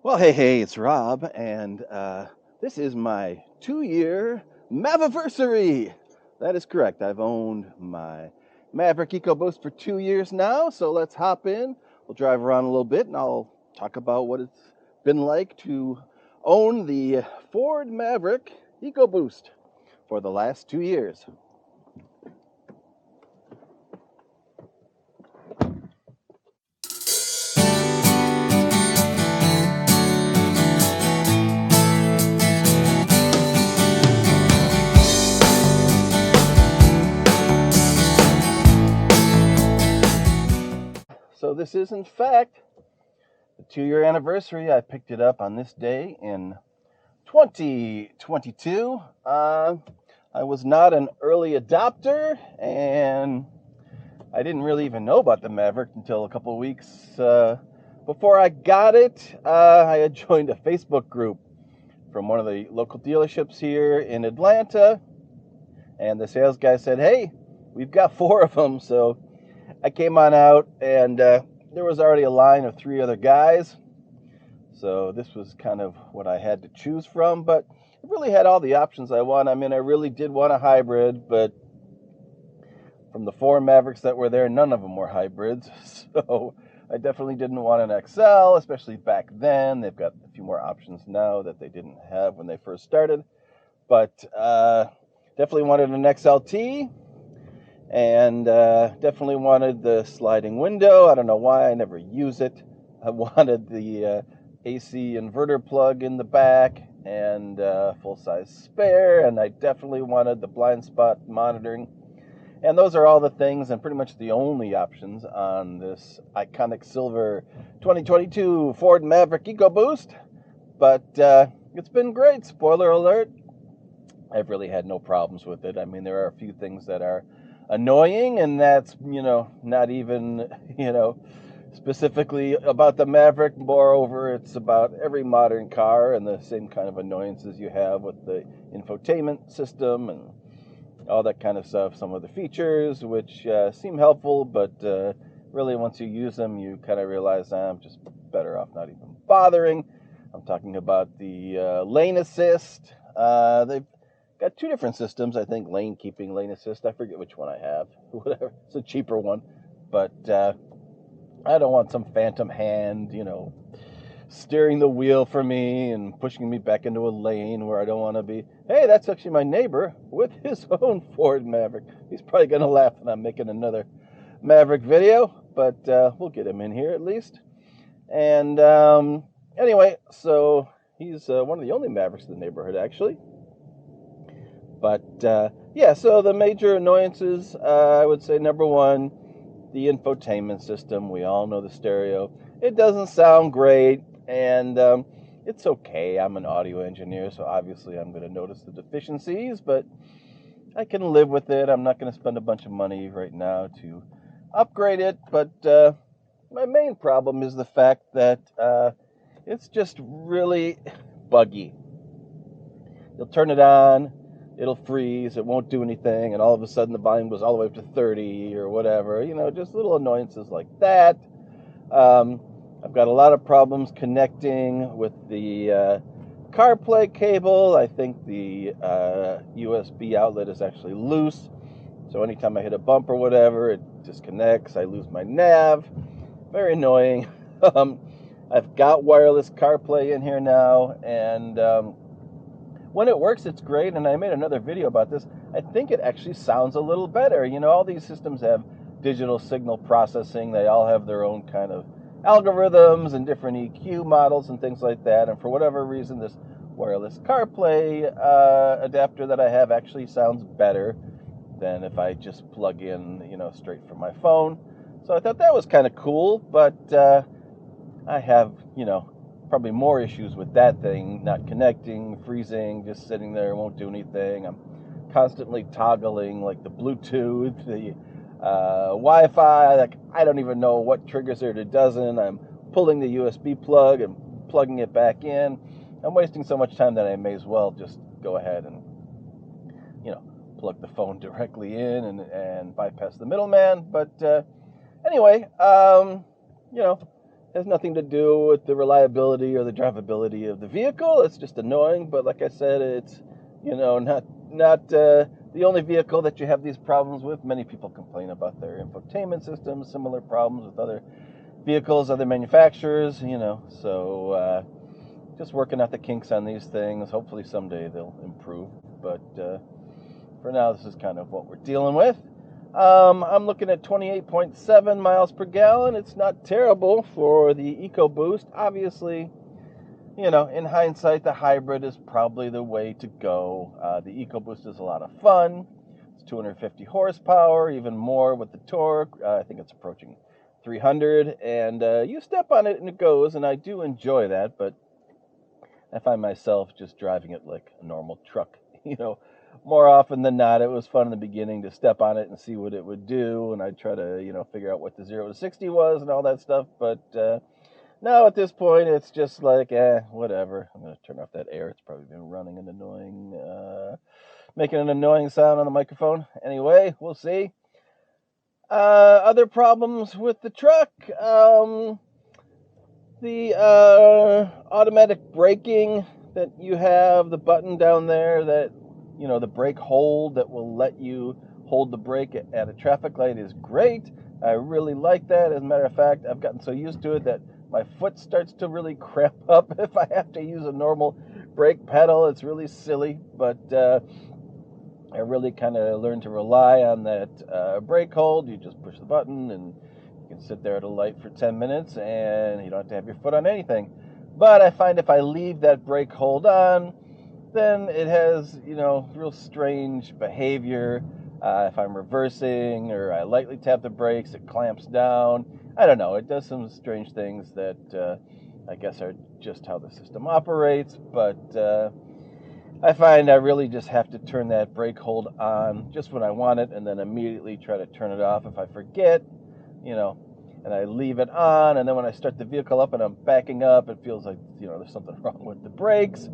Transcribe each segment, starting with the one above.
Well, hey, it's Rob, and this is my 2-year Maviversary. That is correct. I've owned my Maverick Ecoboost for 2 years now, so let's hop in. We'll drive around a little bit, and I'll talk about what it's been like to own the Ford Maverick Ecoboost for the last 2 years. So this is, in fact, the 2-year anniversary. I picked it up on this day in 2022. I was not an early adopter, and I didn't really even know about the Maverick until a couple of weeks before I got it. I had joined a Facebook group from one of the local dealerships here in Atlanta, and the sales guy said, "Hey, we've got 4 of them." So I came on out, and there was already a line of 3 other guys. So this was kind of what I had to choose from, but it really had all the options I want. I mean, I really did want a hybrid, but from the 4 Mavericks that were there, none of them were hybrids. So I definitely didn't want an XL, especially back then. They've got a few more options now that they didn't have when they first started. But definitely wanted an XLT, and definitely wanted the sliding window. I don't know why I never use it. I wanted the AC inverter plug in the back and full-size spare, and I definitely wanted the blind spot monitoring. And those are all the things and pretty much the only options on this iconic silver 2022 Ford Maverick Ecoboost. But it's been great. Spoiler alert, I've really had no problems with it. I mean, there are a few things that are annoying, and that's, not even, specifically about the Maverick. Moreover, it's about every modern car and the same kind of annoyances you have with the infotainment system and all that kind of stuff. Some of the features, which seem helpful, but really once you use them, you kind of realize I'm just better off not even bothering. I'm talking about the lane assist. They've got 2 different systems, I think, lane keeping, lane assist. I forget which one I have. Whatever. It's a cheaper one. But I don't want some phantom hand, steering the wheel for me and pushing me back into a lane where I don't want to be. Hey, that's actually my neighbor with his own Ford Maverick. He's probably going to laugh when I'm making another Maverick video, but we'll get him in here at least. And anyway, so he's one of the only Mavericks in the neighborhood, actually. But yeah, so the major annoyances, I would say number 1, the infotainment system. We all know the stereo. It doesn't sound great, and it's okay. I'm an audio engineer, so obviously I'm going to notice the deficiencies, but I can live with it. I'm not going to spend a bunch of money right now to upgrade it, but my main problem is the fact that it's just really buggy. You'll turn it on, it'll freeze, it won't do anything, and all of a sudden the volume goes all the way up to 30 or whatever, just little annoyances like that. I've got a lot of problems connecting with the CarPlay cable. I think the USB outlet is actually loose, so anytime I hit a bump or whatever, it disconnects. I lose my nav. Very annoying. I've got wireless CarPlay in here now, and when it works, it's great, and I made another video about this. I think it actually sounds a little better. All these systems have digital signal processing. They all have their own kind of algorithms and different EQ models and things like that, and for whatever reason, this wireless CarPlay adapter that I have actually sounds better than if I just plug in, straight from my phone. So I thought that was kind of cool, but I have, probably more issues with that thing, not connecting, freezing, just sitting there, won't do anything. I'm constantly toggling, like the Bluetooth, the Wi-Fi. Like, I don't even know what triggers it or doesn't. I'm pulling the USB plug and plugging it back in. I'm wasting so much time that I may as well just go ahead and, plug the phone directly in and bypass the middleman. But anyway, has nothing to do with the reliability or the drivability of the vehicle. It's just annoying, but like I said, it's, not the only vehicle that you have these problems with. Many people complain about their infotainment systems, similar problems with other vehicles, other manufacturers, so just working out the kinks on these things. Hopefully someday they'll improve, but for now, this is kind of what we're dealing with. I'm looking at 28.7 miles per gallon. It's not terrible for the EcoBoost. Obviously, in hindsight, the hybrid is probably the way to go. The EcoBoost is a lot of fun. It's 250 horsepower, even more with the torque. I think it's approaching 300, and you step on it and it goes, and I do enjoy that, but I find myself just driving it like a normal truck. More often than not, it was fun in the beginning to step on it and see what it would do, and I'd try to, figure out what the 0 to 60 was and all that stuff, but now at this point, it's just like, whatever. I'm going to turn off that air. It's probably been running an making an annoying sound on the microphone. Anyway, we'll see. Other problems with the truck, the automatic braking that you have, the button down there that, the brake hold that will let you hold the brake at a traffic light is great. I really like that. As a matter of fact, I've gotten so used to it that my foot starts to really cramp up if I have to use a normal brake pedal. It's really silly, but I really kind of learned to rely on that brake hold. You just push the button and you can sit there at a light for 10 minutes and you don't have to have your foot on anything. But I find if I leave that brake hold on, then it has, real strange behavior. If I'm reversing or I lightly tap the brakes, it clamps down. I don't know. It does some strange things that I guess are just how the system operates. But I find I really just have to turn that brake hold on just when I want it and then immediately try to turn it off if I forget, and I leave it on. And then when I start the vehicle up and I'm backing up, it feels like, there's something wrong with the brakes.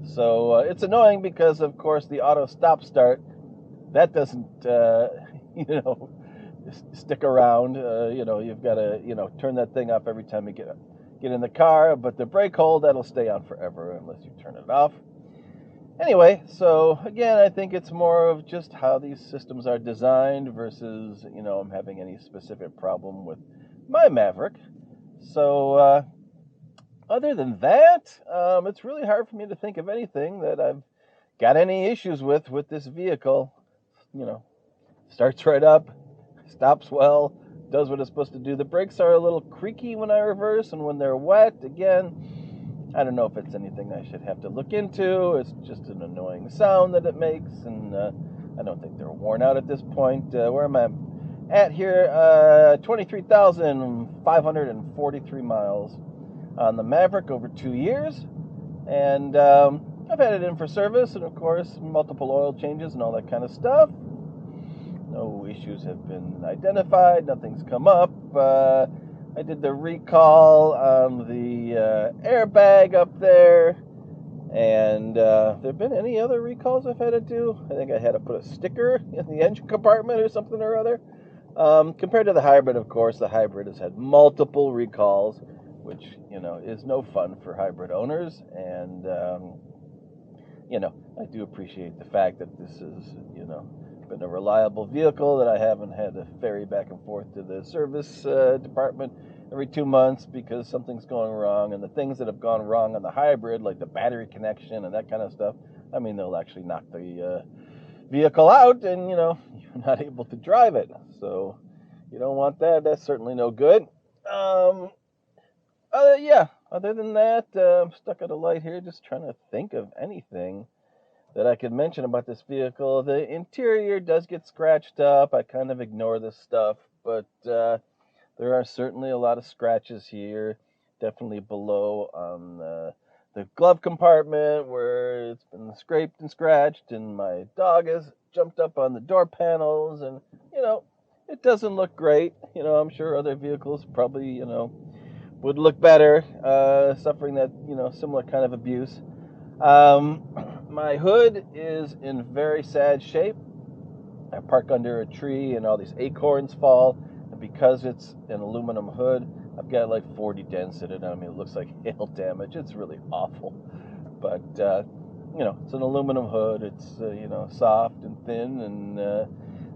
So it's annoying because, of course, the auto stop start, that doesn't, stick around. You've got to, turn that thing off every time you get in the car. But the brake hold, that'll stay on forever unless you turn it off. Anyway, so again, I think it's more of just how these systems are designed versus, I'm having any specific problem with my Maverick. So other than that, it's really hard for me to think of anything that I've got any issues with this vehicle. Starts right up, stops well, does what it's supposed to do. The brakes are a little creaky when I reverse, and when they're wet, again, I don't know if it's anything I should have to look into. It's just an annoying sound that it makes, and I don't think they're worn out at this point. Where am I at here? 23,543 miles on the Maverick over 2 years, and I've had it in for service, and of course, multiple oil changes and all that kind of stuff. No issues have been identified. Nothing's come up. I did the recall on the airbag up there, and have there been any other recalls I've had to do? I think I had to put a sticker in the engine compartment or something or other. Compared to the hybrid, of course, the hybrid has had multiple recalls, which, is no fun for hybrid owners, and, I do appreciate the fact that this is, been a reliable vehicle that I haven't had to ferry back and forth to the service department every 2 months because something's going wrong. And the things that have gone wrong on the hybrid, like the battery connection and that kind of stuff, they'll actually knock the vehicle out and, you're not able to drive it. So you don't want that. That's certainly no good. Other than that, I'm stuck at a light here just trying to think of anything that I could mention about this vehicle. The interior does get scratched up. I kind of ignore this stuff, but there are certainly a lot of scratches here, definitely below on the glove compartment where it's been scraped and scratched, and my dog has jumped up on the door panels, and, it doesn't look great. I'm sure other vehicles probably, would look better, suffering that, similar kind of abuse. My hood is in very sad shape. I park under a tree and all these acorns fall, and because it's an aluminum hood, I've got like 40 dents in it. I mean, it looks like hail damage. It's really awful. But, it's an aluminum hood. It's, soft and thin. And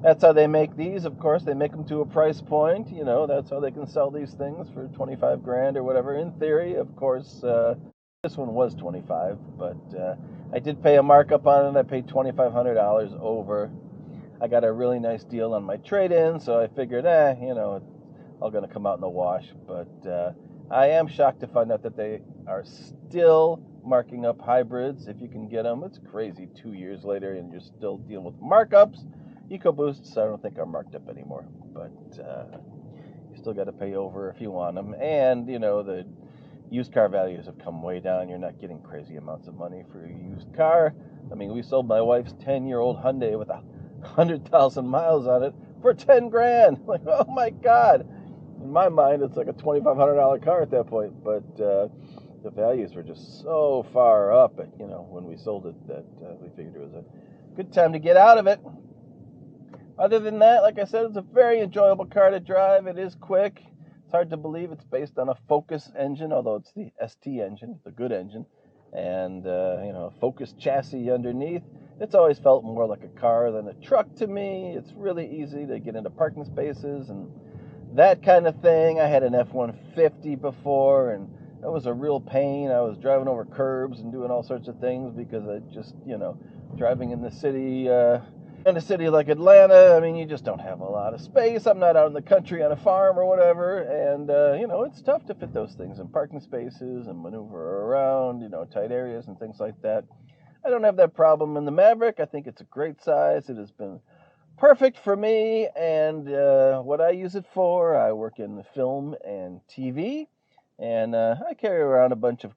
that's how they make these. Of course, they make them to a price point. That's how they can sell these things for 25 grand or whatever. In theory, of course, this one was 25, but I did pay a markup on it. I paid $2,500 over. I got a really nice deal on my trade-in, so I figured, it's all going to come out in the wash. But I am shocked to find out that they are still marking up hybrids if you can get them. It's crazy, 2 years later, and you're still dealing with markups. Ecoboosts, I don't think are marked up anymore, but you still got to pay over if you want them. And, the used car values have come way down. You're not getting crazy amounts of money for a used car. I mean, we sold my wife's 10-year-old Hyundai with 100,000 miles on it for 10 grand. Like, oh my God. In my mind, it's like a $2,500 car at that point. But the values were just so far up, when we sold it, that we figured it was a good time to get out of it. Other than that, like I said, it's a very enjoyable car to drive. It is quick. It's hard to believe it's based on a Focus engine, although it's the ST engine, the good engine, and a Focus chassis underneath. It's always felt more like a car than a truck to me. It's really easy to get into parking spaces and that kind of thing. I had an F-150 before, and that was a real pain. I was driving over curbs and doing all sorts of things because I just, driving in the city, in a city like Atlanta, I mean, you just don't have a lot of space. I'm not out in the country on a farm or whatever, and, it's tough to fit those things in parking spaces and maneuver around, tight areas and things like that. I don't have that problem in the Maverick. I think it's a great size. It has been perfect for me, and what I use it for, I work in film and TV, and I carry around a bunch of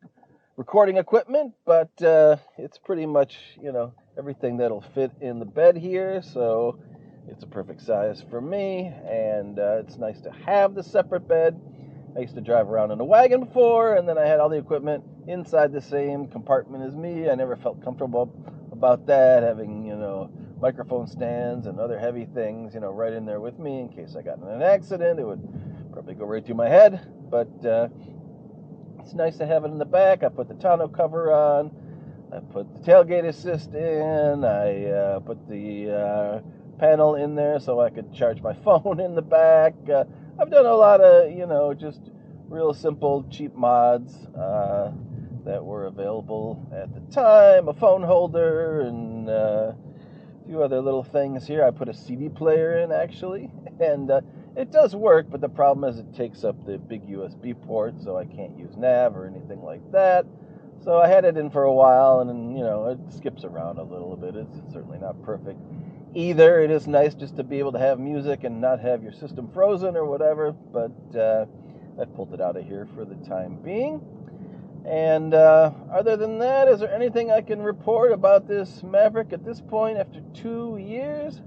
recording equipment, but it's pretty much, everything that'll fit in the bed here, so it's a perfect size for me, and it's nice to have the separate bed. I used to drive around in a wagon before, and then I had all the equipment inside the same compartment as me. I never felt comfortable about that, having, microphone stands and other heavy things, right in there with me in case I got in an accident. It would probably go right through my head, but it's nice to have it in the back. I put the tonneau cover on. I put the tailgate assist in. I put the panel in there so I could charge my phone in the back. I've done a lot of, just real simple, cheap mods that were available at the time. A phone holder and a few other little things here. I put a CD player in, actually, and it does work, but the problem is it takes up the big USB port, so I can't use nav or anything like that. So I had it in for a while, and then, it skips around a little bit. It's certainly not perfect either. It is nice just to be able to have music and not have your system frozen or whatever, but I pulled it out of here for the time being. And other than that, is there anything I can report about this Maverick at this point after 2 years?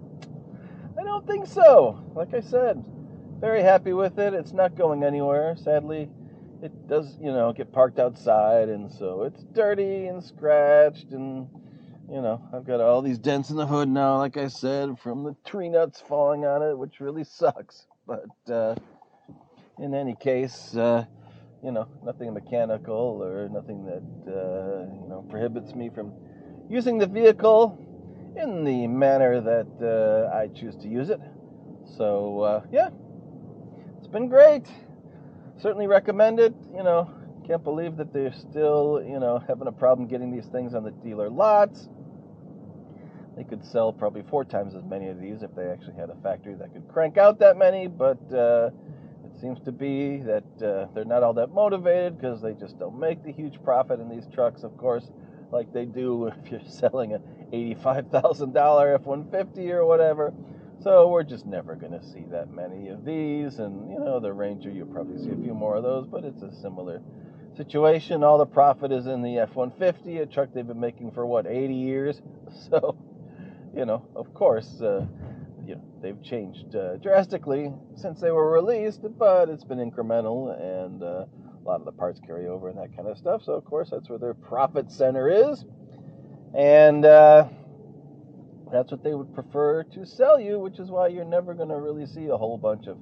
I don't think so. Like I said, very happy with it. It's not going anywhere. Sadly, it does, get parked outside, and so it's dirty and scratched, and, I've got all these dents in the hood now, like I said, from the tree nuts falling on it, which really sucks. But in any case, nothing mechanical or nothing that, prohibits me from using the vehicle in the manner that I choose to use it. So, yeah, it's been great. Certainly recommend it. Can't believe that they're still, having a problem getting these things on the dealer lots. They could sell probably 4 times as many of these if they actually had a factory that could crank out that many, but it seems to be that they're not all that motivated because they just don't make the huge profit in these trucks, of course, like they do if you're selling an $85,000 F-150 or whatever. So we're just never going to see that many of these, and, the Ranger, you'll probably see a few more of those, but it's a similar situation. All the profit is in the F-150, a truck they've been making for, 80 years? So, of course, they've changed drastically since they were released, but it's been incremental, and a lot of the parts carry over and that kind of stuff. So, of course, that's where their profit center is, and that's what they would prefer to sell you, which is why you're never going to really see a whole bunch of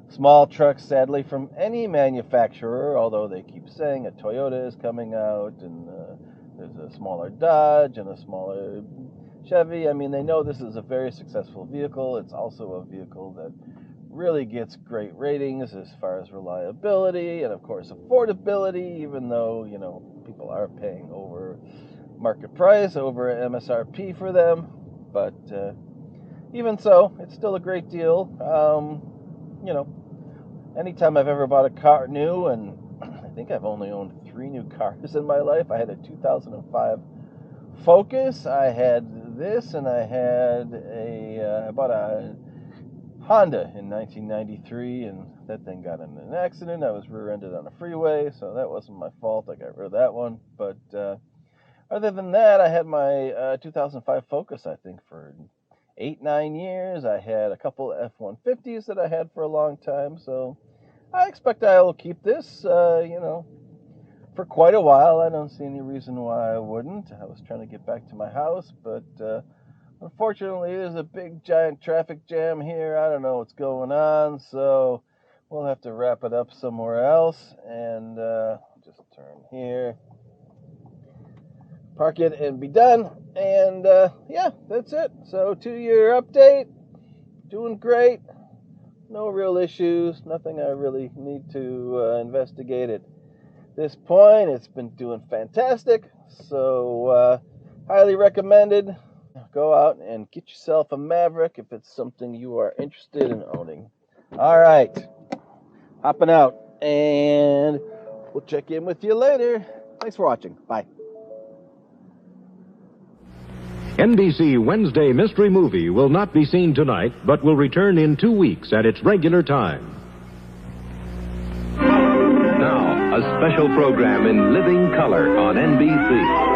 small trucks, sadly, from any manufacturer, although they keep saying a Toyota is coming out, and there's a smaller Dodge and a smaller Chevy. I mean, they know this is a very successful vehicle. It's also a vehicle that really gets great ratings as far as reliability and, of course, affordability, even though, people are paying over market price, over MSRP for them. But even so, it's still a great deal. Anytime I've ever bought a car new, and I think I've only owned 3 new cars in my life. I had a 2005 Focus, I had this, and I bought a Honda in 1993, and that thing got in an accident. I was rear-ended on a freeway, so that wasn't my fault. I got rid of that one. But other than that, I had my 2005 Focus, I think, for 8-9 years. I had a couple F-150s that I had for a long time, so I expect I will keep this, for quite a while. I don't see any reason why I wouldn't. I was trying to get back to my house, but unfortunately, there's a big, giant traffic jam here. I don't know what's going on, so we'll have to wrap it up somewhere else. And just turn here, park it, and be done. And yeah, that's it. So 2-year update, doing great. No real issues, nothing I really need to investigate at this point. It's been doing fantastic, so highly recommended. Go out and get yourself a Maverick if it's something you are interested in owning. All right, hopping out, and we'll check in with you later. Thanks for watching. Bye. NBC Wednesday Mystery Movie will not be seen tonight, but will return in 2 weeks at its regular time. Now, a special program in living color on NBC.